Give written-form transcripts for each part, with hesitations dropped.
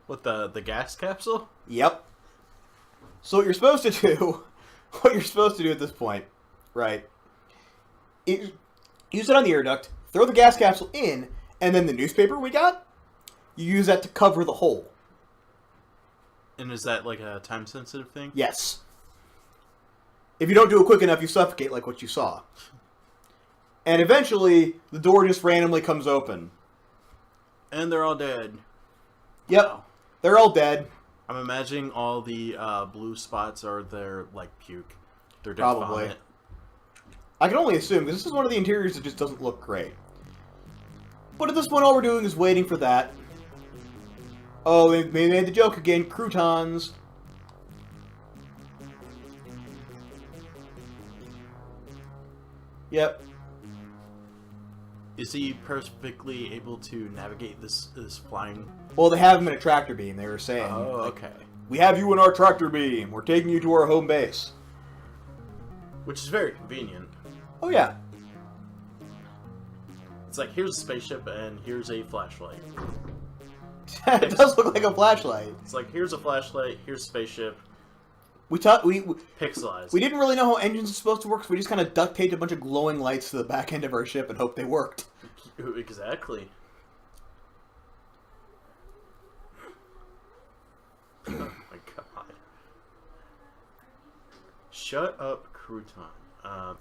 What, the gas capsule? Yep. So what you're supposed to do, at this point, right, is use it on the air duct, throw the gas capsule in, and then the newspaper we got, you use that to cover the hole. And is that like a time-sensitive thing? Yes. If you don't do it quick enough, you suffocate like what you saw. And eventually, the door just randomly comes open. And they're all dead. Yep. Wow. They're all dead. I'm imagining all the blue spots are their, like, puke. Their death Probably. vomit. I can only assume, because this is one of the interiors that just doesn't look great. But at this point, all we're doing is waiting for that. Oh, they made the joke again. Croutons. Yep. Is he perfectly able to navigate this flying? Well, they have him in a tractor beam, they were saying. Oh, okay. We have you in our tractor beam. We're taking you to our home base. Which is very convenient. Oh, yeah. It's like, here's a spaceship and here's a flashlight. It does look like a flashlight. It's like, here's a flashlight, here's a spaceship. We Pixelized. We didn't really know how engines are supposed to work, so we just kind of duct taped a bunch of glowing lights to the back end of our ship and hoped they worked. Exactly. Oh my god. Shut up, crouton.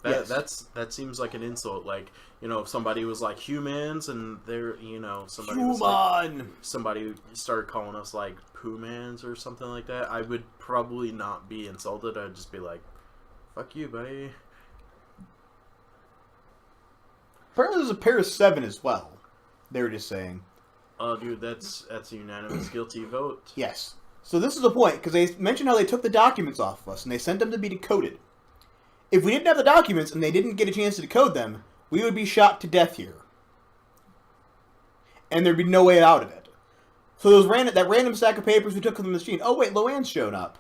Yes. That seems like an insult. Like, you know, if somebody was like humans and they're, you know, somebody Human! was like, somebody started calling us like poo-mans or something like that, I would probably not be insulted. I'd just be like, fuck you, buddy. Apparently there's a pair of 7 as well. They were just saying. Oh, dude, that's a unanimous guilty vote. Yes. So this is the point, because they mentioned how they took the documents off of us, and they sent them to be decoded. If we didn't have the documents, and they didn't get a chance to decode them, we would be shot to death here. And there'd be no way out of it. So that random stack of papers we took from the machine, oh wait, Loanne's shown up.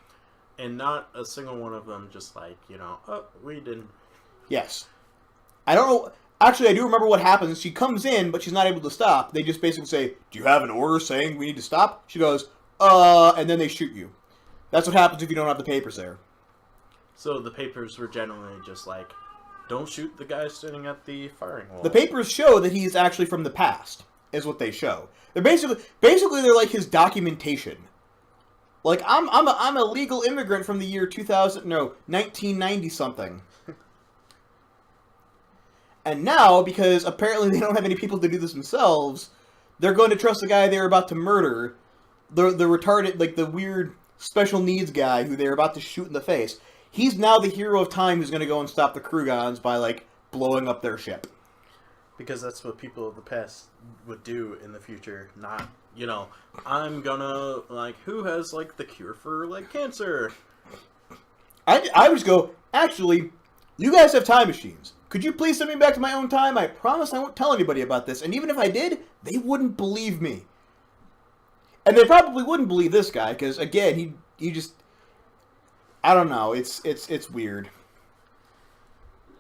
And not a single one of them just like, you know, oh, we didn't. Yes. I don't know. Actually, I do remember what happens. She comes in, but she's not able to stop. They just basically say, do you have an order saying we need to stop? She goes, and then they shoot you. That's what happens if you don't have the papers there. So the papers were generally just like, don't shoot the guy standing at the firing wall. The papers show that he's actually from the past, is what they show. They're basically they're like his documentation. Like, I'm a legal immigrant from the year 1990 something. And now, because apparently they don't have any people to do this themselves, they're going to trust the guy they're about to murder, the retarded, like the weird special needs guy who they're about to shoot in the face. He's now the hero of time who's going to go and stop the Krugans by, like, blowing up their ship. Because that's what people of the past would do in the future. Not, you know, I'm gonna, like, who has, like, the cure for, like, cancer? I would just go, actually, you guys have time machines. Could you please send me back to my own time? I promise I won't tell anybody about this. And even if I did, they wouldn't believe me. And they probably wouldn't believe this guy, because, again, he just... I don't know. It's weird.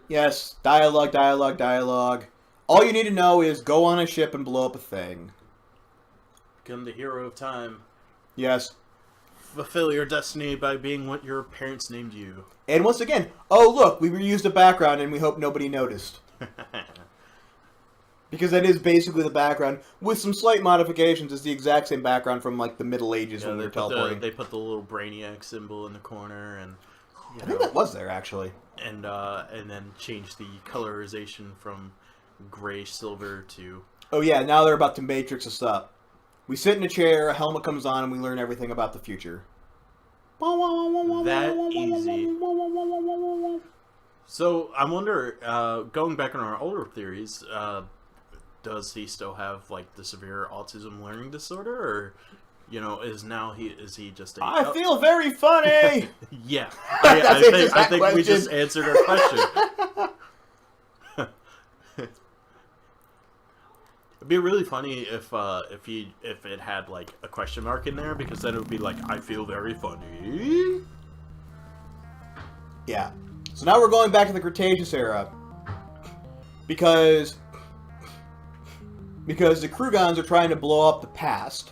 Yes, dialogue, dialogue, dialogue. All you need to know is go on a ship and blow up a thing. Become the hero of time. Yes. Fulfill your destiny by being what your parents named you. And once again, oh look, we reused a background and we hope nobody noticed. Because that is basically the background, with some slight modifications. It's the exact same background from, like, the Middle Ages when we were teleporting. They put the little Brainiac symbol in the corner, and I think that was there, actually. And then changed the colorization from gray silver to... Oh yeah, now they're about to Matrix us up. We sit in a chair, a helmet comes on, and we learn everything about the future. That easy. So, I wonder, going back on our older theories, does he still have, like, the severe autism learning disorder, or, you know, is he just a... I feel very funny! Yeah. I think we just answered our question. It'd be really funny if it had, like, a question mark in there, because then it would be like, I feel very funny. Yeah. So now we're going back to the Cretaceous era. Because the Krugans are trying to blow up the past.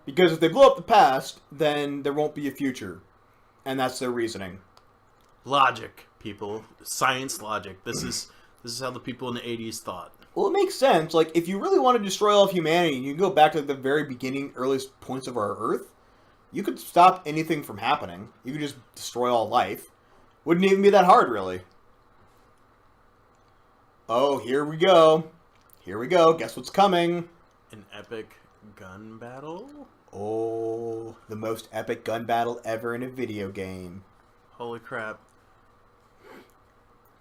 Because if they blow up the past, then there won't be a future. And that's their reasoning. Logic, people. Science logic. This is how the people in the 80s thought. Well, it makes sense. Like, if you really want to destroy all of humanity, you can go back to the very beginning, earliest points of our Earth. You could stop anything from happening. You could just destroy all life. Wouldn't even be that hard, really. Oh, here we go. Here we go. Guess what's coming? An epic gun battle? Oh, the most epic gun battle ever in a video game. Holy crap.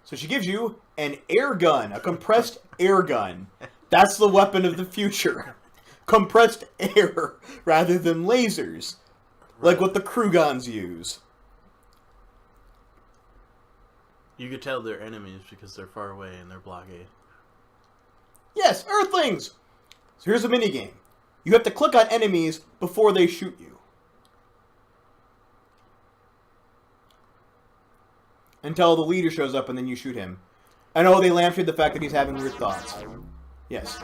So she gives you an air gun, a compressed air gun. That's the weapon of the future. Compressed air rather than lasers. Like what the crew guns use. You could tell they're enemies because they're far away and they're blockade. Yes, Earthlings! So here's a minigame. You have to click on enemies before they shoot you. Until the leader shows up and then you shoot him. And oh, they lampshade the fact that he's having weird thoughts. Yes.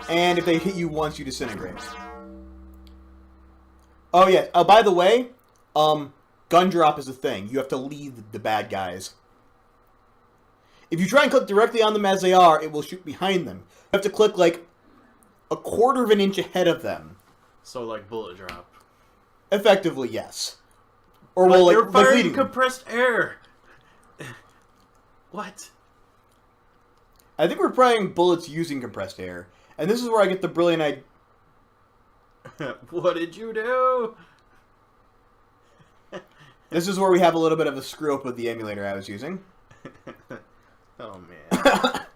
And if they hit you once, you disintegrate. Oh yeah. Oh, by the way, gun drop is a thing. You have to lead the bad guys. If you try and click directly on them as they are, it will shoot behind them. You have to click like a quarter of an inch ahead of them. So like bullet drop. Effectively, yes. Or But well, like you're firing leading them. compressed air. What? I think we're firing bullets using compressed air, and this is where I get the brilliant idea. What did you do? This is where we have a little bit of a screw up with the emulator I was using. Oh man.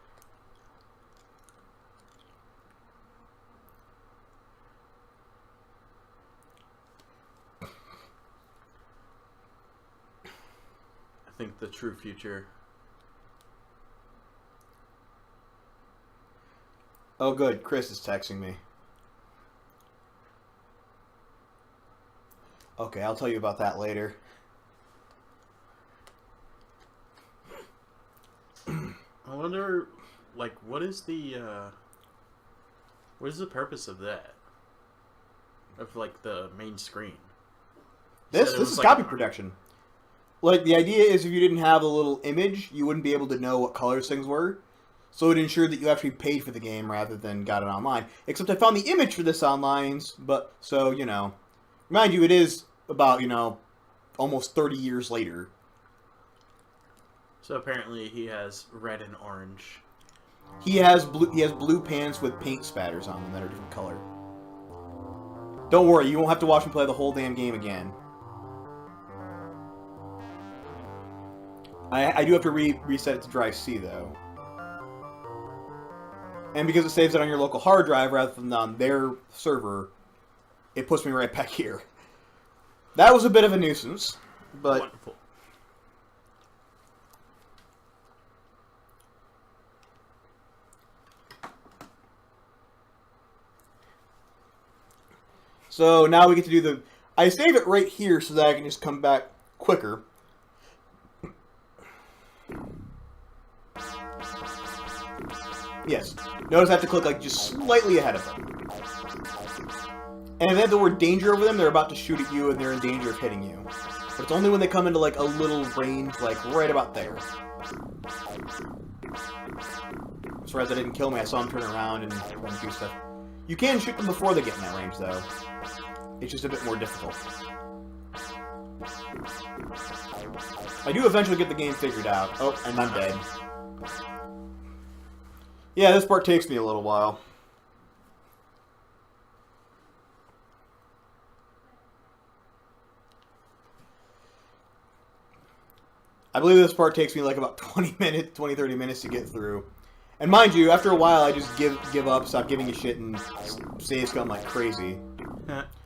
I think the true future. Oh, good. Chris is texting me. Okay, I'll tell you about that later. I wonder, like, what is the purpose of that? Of like the main screen. This is like copy protection. Like, the idea is if you didn't have a little image, you wouldn't be able to know what colors things were. So it ensured that you actually paid for the game rather than got it online. Except I found the image for this online, but, so, you know. Mind you, it is about, you know, almost 30 years later. So apparently he has red and orange. He has blue pants with paint spatters on them that are different color. Don't worry, you won't have to watch him play the whole damn game again. I do have to reset it to drive C, though. And because it saves it on your local hard drive rather than on their server, it puts me right back here. That was a bit of a nuisance, but... Wonderful. So now we get to do the... I save it right here so that I can just come back quicker. Yes. Notice I have to click like just slightly ahead of them. And if they have the word danger over them, they're about to shoot at you and they're in danger of hitting you. But it's only when they come into like a little range, like right about there. I'm surprised that didn't kill me. I saw him turn around and do stuff. You can shoot them before they get in that range, though. It's just a bit more difficult. I do eventually get the game figured out. Oh, and I'm dead. Yeah, this part takes me a little while. I believe this part takes me like about 20 minutes, 30 minutes to get through. And mind you, after a while, I just give up, stop giving a shit, and save scum like crazy.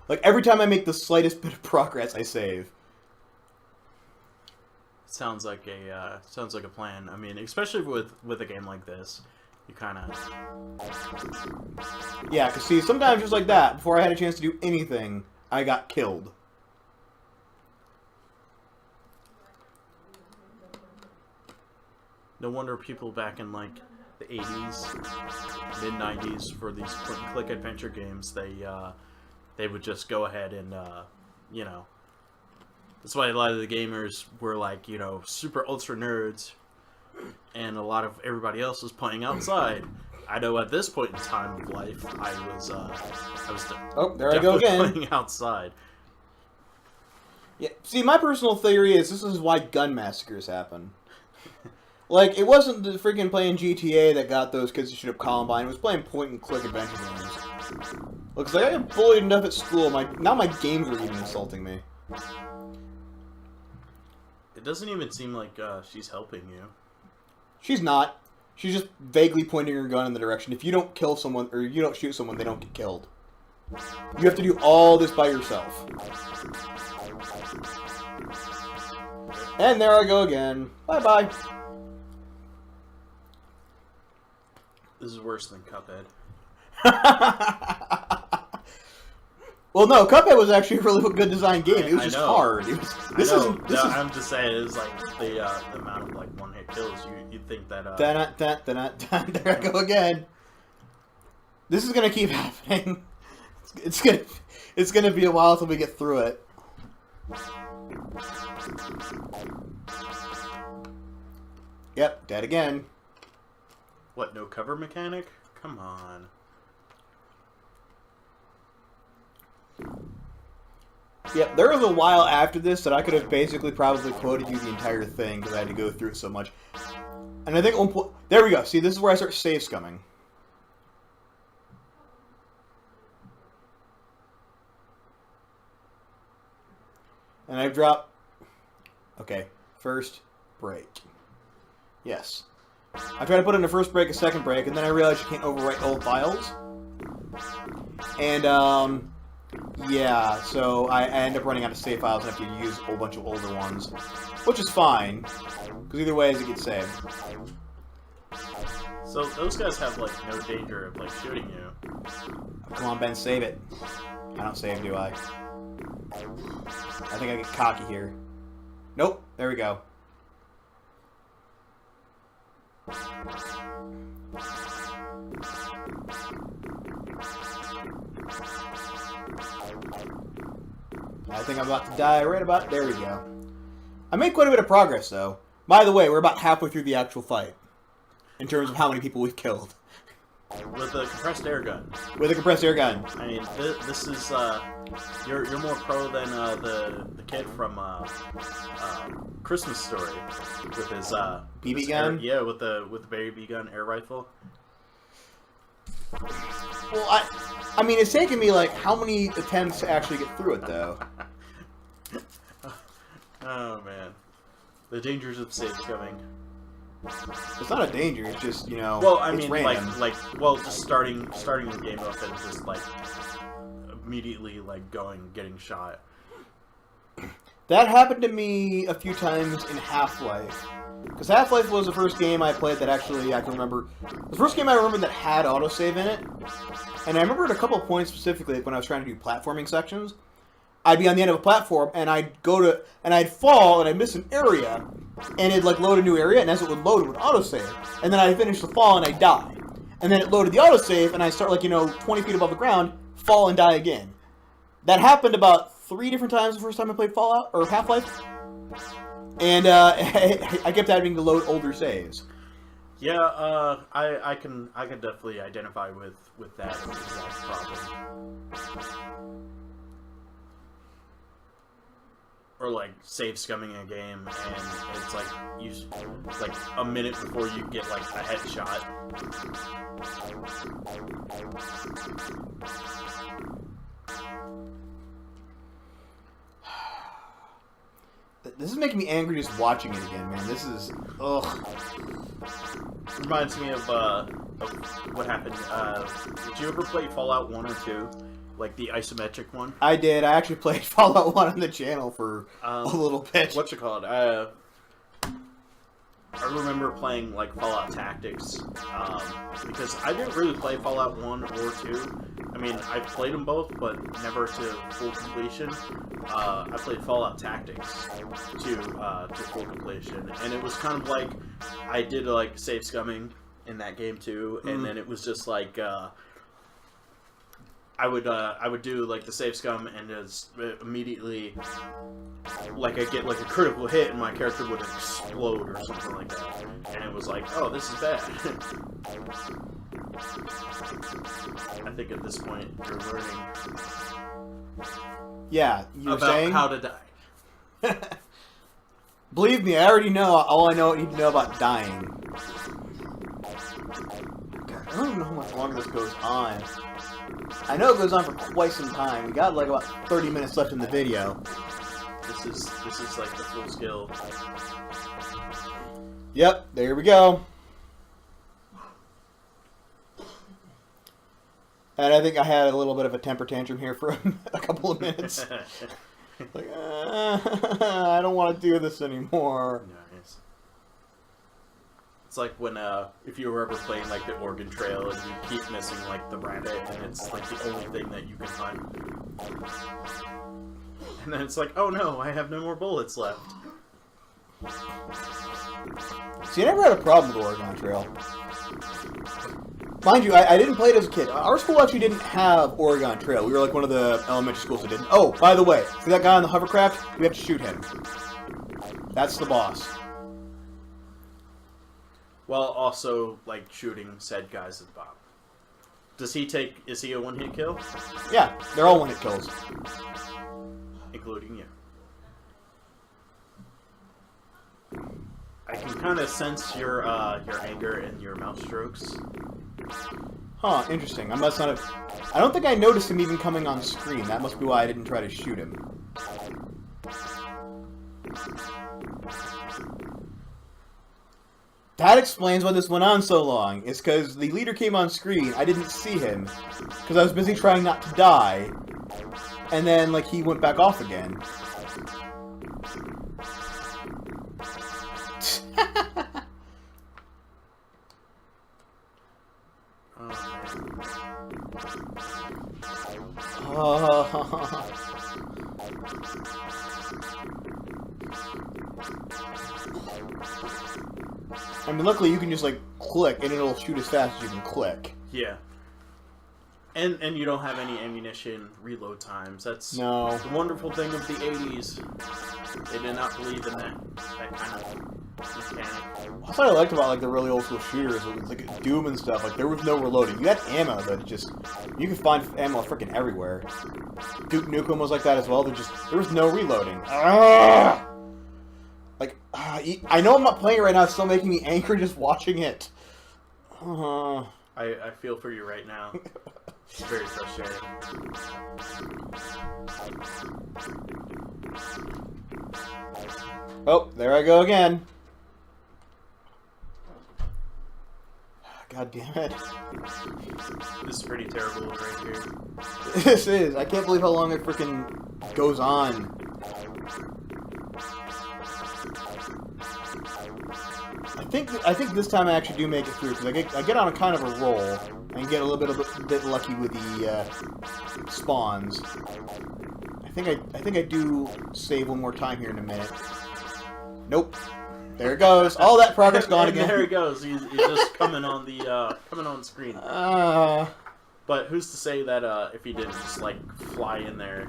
Like, every time I make the slightest bit of progress, I save. Sounds like a plan. I mean, especially with a game like this, you kind of... Yeah, because see, sometimes just like that, before I had a chance to do anything, I got killed. No wonder people back in, like, the 80s, mid 90s for these point-and-click adventure games, they would just go ahead and you know, that's why a lot of the gamers were like, you know, super ultra nerds, and a lot of everybody else was playing outside. I know at this point in time of life, I was oh, there I go again. Playing outside. Yeah, see, my personal theory is this is why gun massacres happen. Like, it wasn't the freaking playing GTA that got those kids to shoot up Columbine. It was playing point-and-click adventure games. Looks like I got bullied enough at school. Now my games are even insulting me. It doesn't even seem like she's helping you. She's not. She's just vaguely pointing her gun in the direction. If you don't kill someone, or you don't shoot someone, they don't get killed. You have to do all this by yourself. And there I go again. Bye-bye. This is worse than Cuphead. Well, no, Cuphead was actually a really good design game. It was just hard. I'm just saying, it's like the amount of like one-hit kills. You'd think that. There I go again. This is gonna keep happening. It's gonna be a while until we get through it. Yep, dead again. What, no cover mechanic? Come on. Yep, there was a while after this that I could have basically probably quoted you the entire thing because I had to go through it so much. And I think at one point... There we go. See, this is where I start save scumming. And I've dropped... Okay, first break. Yes. I tried to put in a first break, a second break, and then I realized you can't overwrite old files. And, yeah, so I end up running out of save files and have to use a whole bunch of older ones. Which is fine, because either way, it gets saved. So those guys have, like, no danger of, like, shooting you. Oh, come on, Ben, save it. I don't save, do I? I think I get cocky here. Nope, there we go. I think I'm about to die right about... There we go. I made quite a bit of progress, though. By the way, we're about halfway through the actual fight. In terms of how many people we've killed. With a compressed air gun. With a compressed air gun. I mean, this is, you're more pro than, the kid from, Christmas Story. With his, BB gun? Yeah, with the BB gun air rifle. Well, I mean, it's taken me, like, how many attempts to actually get through it, though? Oh, man. The dangers of save scumming. It's not a danger, it's just, you know, well, I it's mean, random. well, just starting the game up and just, like, immediately, like, getting shot. That happened to me a few times in Half-Life. Because Half-Life was the first game I played that actually I can remember. The first game I remember that had autosave in it. And I remember at a couple of points specifically, like when I was trying to do platforming sections. I'd be on the end of a platform, and I'd fall, and I'd miss an area, and it'd, like, load a new area, and as it would load, it would autosave. And then I'd finish the fall, and I'd die. And then it loaded the autosave, and I'd start, like, 20 feet above the ground, fall and die again. That happened about 3 different times the first time I played Fallout, or Half-Life. And, I kept having to load older saves. Yeah, I can definitely identify with that exact problem. Or like save scumming a game, and it's like a minute before you get like a headshot. This is making me angry just watching it again, man. This is ugh. Reminds me of what happened. Did you ever play Fallout 1 or 2? Like the isometric one? I did. I actually played Fallout 1 on the channel for a little bit. What's it called? I remember playing like Fallout Tactics because I didn't really play Fallout 1 or 2. I mean, I played them both, but never to full completion. I played Fallout Tactics to full completion, and it was kind of like I did like save scumming in that game too, and then it was just like I would do like the save scum and just immediately like I get like a critical hit and my character would explode or something like that, and it was like, oh, this is bad. I think at this point you're learning. Yeah, you were about saying how to die. Believe me, I already know all I need to know about dying. God, I don't even know how much longer this goes on. I know it goes on for quite some time. We got like about 30 minutes left in the video. This is like the full skill. Yep, there we go. And I think I had a little bit of a temper tantrum here for a couple of minutes. Like, I don't want to do this anymore. Nice. It's like when, if you were ever playing, like, the Oregon Trail and you keep missing, like, the rabbit, and it's, like, the only thing that you can find. And then it's like, oh no, I have no more bullets left. See, I never had a problem with Oregon Trail. Mind you, I didn't play it as a kid. Our school actually didn't have Oregon Trail. We were like one of the elementary schools that didn't. Oh, by the way, see that guy on the hovercraft? We have to shoot him. That's the boss. While also, like, shooting said guys at the bottom. Is he a one-hit kill? Yeah, they're all one-hit kills. Including you. I can kind of sense your anger and your mouse strokes. Huh, interesting. I must not have... I don't think I noticed him even coming on screen. That must be why I didn't try to shoot him. That explains why this went on so long. It's because the leader came on screen, I didn't see him, because I was busy trying not to die, and then, like, he went back off again. I mean, luckily you can just, like, click, and it'll shoot as fast as you can click. Yeah. And you don't have any ammunition reload times. That's no. the wonderful thing of the 80s. They did not believe in that kind of mechanic. That's what I liked about, like, the really old school shooters, like Doom and stuff. Like, there was no reloading. You had ammo, but just you could find ammo freaking everywhere. Duke Nukem was like that as well. There was no reloading. Like, I know I'm not playing it right now. It's still making me angry just watching it. I feel for you right now. It's very frustrating. Oh, there I go again. God damn it. This is pretty terrible right here. This is. I can't believe how long it freaking goes on. I think this time I actually do make it through because I get on a kind of a roll and get a little bit lucky with the spawns. I think I do save one more time here in a minute. Nope. There it goes. All that progress gone again. There he goes. He's just coming on the coming on screen. But who's to say that if he didn't just like fly in there,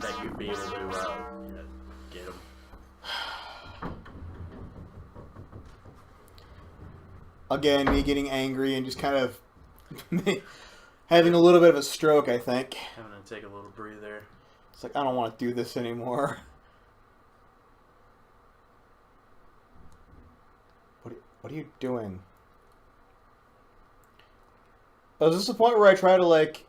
that you'd be able to get him? Again, me getting angry and just kind of having a little bit of a stroke, I think. I'm gonna take a little breather. It's like, I don't want to do this anymore. What are you doing? Oh, is this the point where I try to, like...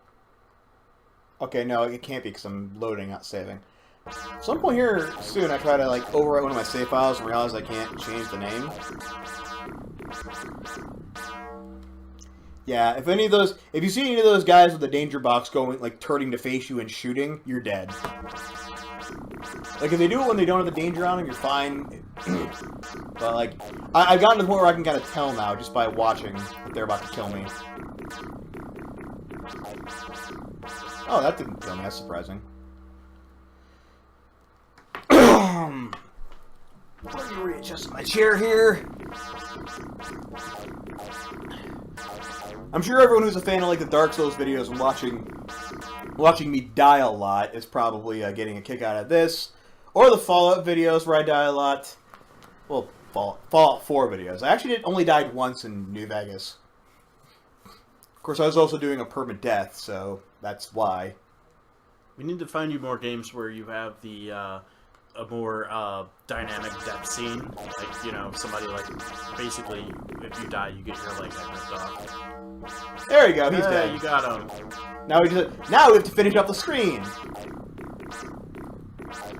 Okay, no, it can't be because I'm loading, not saving. At some point here soon, I try to, like, overwrite one of my save files and realize I can't change the name. Yeah, if you see any of those guys with the danger box going, like, turning to face you and shooting, you're dead. Like, if they do it when they don't have the danger on them, you're fine. But, like, I've gotten to the point where I can kind of tell now, just by watching, that they're about to kill me. Oh, that didn't kill me, that's surprising. Let me readjust my chair here. I'm sure everyone who's a fan of like the Dark Souls videos and watching me die a lot is probably getting a kick out of this, or the Fallout videos where I die a lot. Well, Fallout 4 videos. I actually only died once in New Vegas. Of course, I was also doing a permadeath, so that's why. We need to find you more games where you have the a more dynamic death scene. Like, you know, somebody like basically, if you die, you get your leg ripped off. There you go. He's dead. You got him. Now we have to finish up the screen.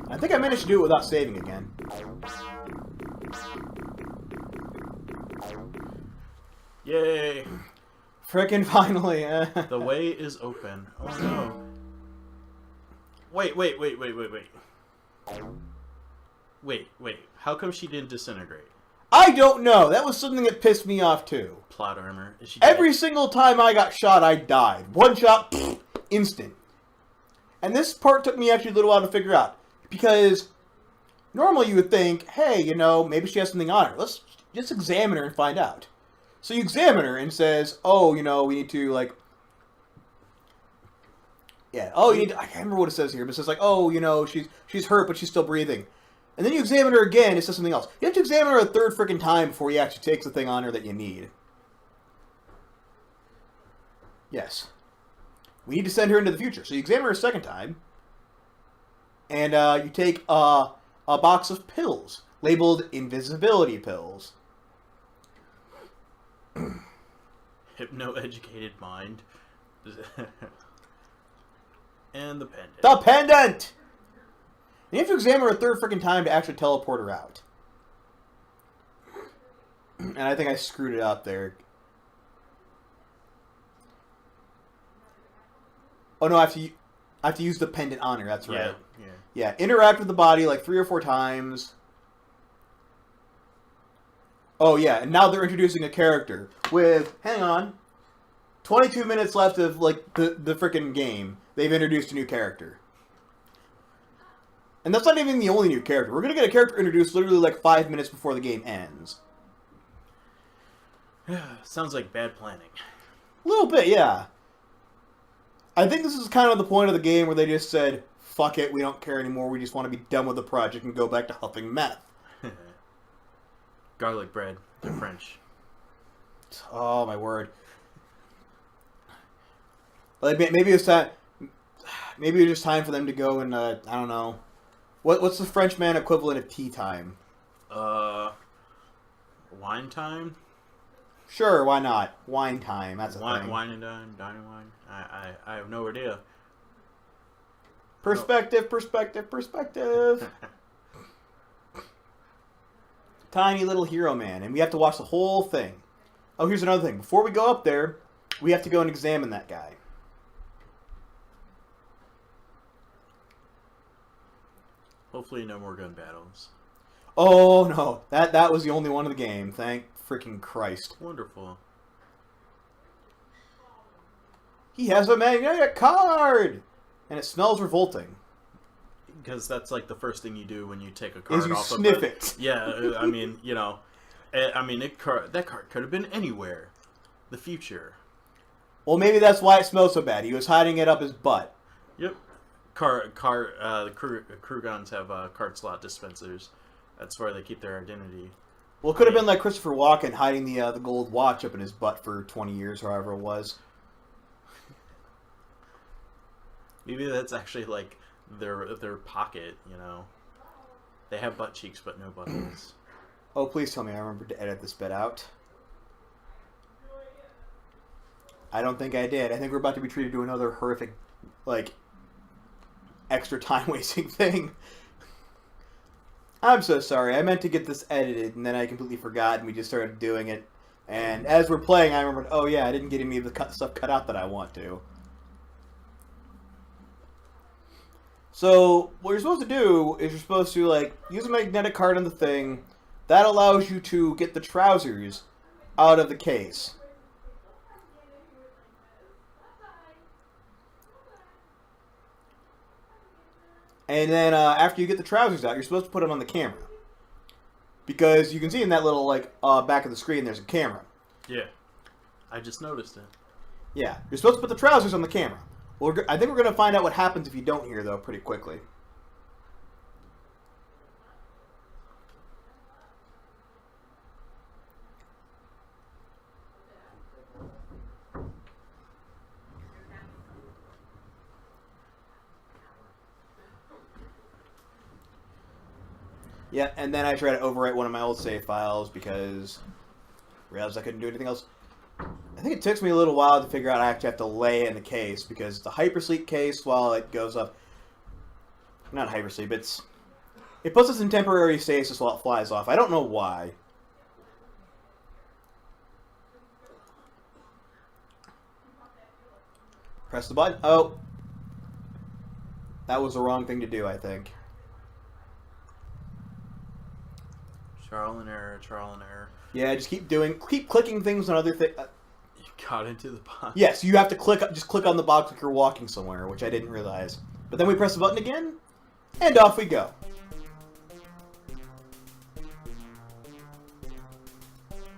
I think I managed to do it without saving again. Yay! Frickin' finally. The way is open. Oh no. Wait. Wait. How come she didn't disintegrate? I don't know. That was something that pissed me off too. Plot armor. Is she Every dead? single time I got shot, I died. One shot, pfft, instant. And this part took me actually a little while to figure out. Because normally you would think, hey, you know, maybe she has something on her. Let's just examine her and find out. So you examine her and says, oh, you know, we need to, like... Yeah, oh, you need to... I can't remember what it says here, but it says, like, oh, you know, she's hurt, but she's still breathing. And then you examine her again, it says something else. You have to examine her a third freaking time before you actually take the thing on her that you need. Yes. We need to send her into the future. So you examine her a second time, and you take a box of pills, labeled invisibility pills. Hypno-educated mind. And the pendant. The pendant! And you have to examine her a third freaking time to actually teleport her out. And I think I screwed it up there. Oh no, I have to use the pendant on her, that's right. Yeah, interact with the body like 3 or 4 times. Oh yeah, and now they're introducing a character with, hang on, 22 minutes left of like the frickin' game. They've introduced a new character. And that's not even the only new character. We're gonna get a character introduced literally like 5 minutes before the game ends. Sounds like bad planning. A little bit, yeah. I think this is kind of the point of the game where they just said, fuck it, we don't care anymore, we just want to be done with the project and go back to huffing meth. Garlic bread. They're French. Oh, my word. Like, maybe it's time... Maybe it's just time for them to go and, I don't know. What's the French man equivalent of tea time? Wine time? Sure, why not? Wine time, that's a thing. Wine and dine wine? I have no idea. Perspective. Tiny little hero man, and we have to watch the whole thing. Oh, here's another thing. Before we go up there, we have to go and examine that guy. Hopefully no more gun battles. Oh, no. That was the only one of the game. Thank freaking Christ. Wonderful. He has a magnetic card! And it smells revolting. Because that's like the first thing you do when you take a card Is you off sniff of it. Yeah, I mean, you know. I mean, that card could have been anywhere. The future. Well, maybe that's why it smells so bad. He was hiding it up his butt. Yep. Crew guns have card slot dispensers. That's where they keep their identity. Well, it could have been like Christopher Walken hiding the gold watch up in his butt for 20 years, or however it was. Maybe that's actually like their pocket, you know. They have butt cheeks, but no buttholes. Oh, please tell me I remembered to edit this bit out. I don't think I did. I think we're about to be treated to another horrific, like, extra time-wasting thing. I'm so sorry. I meant to get this edited, and then I completely forgot, and we just started doing it. And as we're playing, I remembered, oh yeah, I didn't get any of the stuff cut out that I want to. So, what you're supposed to do is you're supposed to, like, use a magnetic card on the thing. That allows you to get the trousers out of the case. And then after you get the trousers out, you're supposed to put them on the camera. Because you can see in that little, like, back of the screen, there's a camera. Yeah. I just noticed it. Yeah. You're supposed to put the trousers on the camera. Well, I think we're going to find out what happens if you don't here, though, pretty quickly. Yeah, and then I tried to overwrite one of my old save files because I realized I couldn't do anything else. I think it took me a little while to figure out I actually have to lay it in the case because the hypersleep case, while it goes up, not hypersleep, it puts us in temporary stasis while it flies off. I don't know why. Press the button. Oh, that was the wrong thing to do, I think. Trial and error, trial and error. Yeah, just keep clicking things on other things. You got into the box. Yes, you have to just click on the box like you're walking somewhere, which I didn't realize. But then we press the button again, and off we go.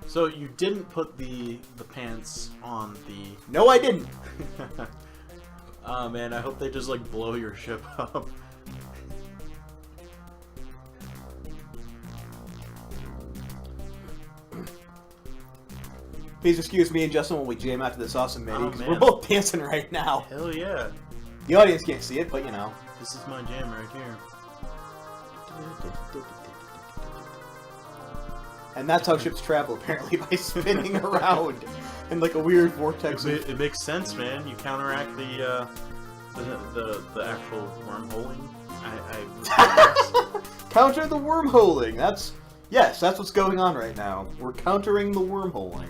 So you didn't put the pants on the... No, I didn't. Oh man, I hope they just like blow your ship up. Please excuse me and Justin when we jam out to this awesome MIDI, because man. we're both dancing right now. Hell yeah. The audience can't see it, but you know. This is my jam right here. And that's how ships travel, apparently, by spinning around in like a weird vortex. It makes sense, man. You counteract the actual wormholing. Counter the wormholing. Yes, that's what's going on right now. We're countering the wormholing.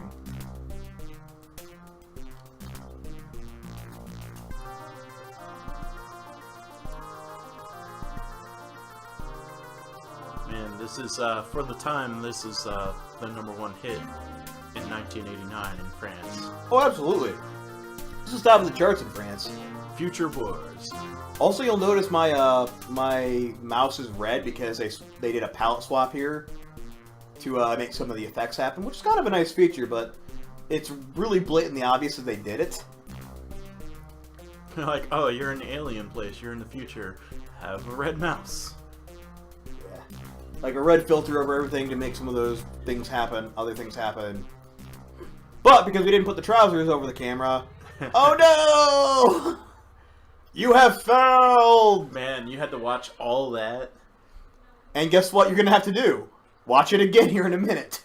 Man, this is for the time. This is the #1 hit in 1989 in France. Oh, absolutely. This is top of the charts in France. Future Wars. Also, you'll notice my my mouse is red because they did a palette swap here to make some of the effects happen, which is kind of a nice feature, but it's really blatantly obvious that they did it. Like, oh, you're in an alien place. You're in the future. Have a red mouse. Yeah. Like a red filter over everything to make some of those things happen, other things happen. But because we didn't put the trousers over the camera, oh no! You have failed! Man, you had to watch all that. And guess what you're going to have to do? Watch it again here in a minute.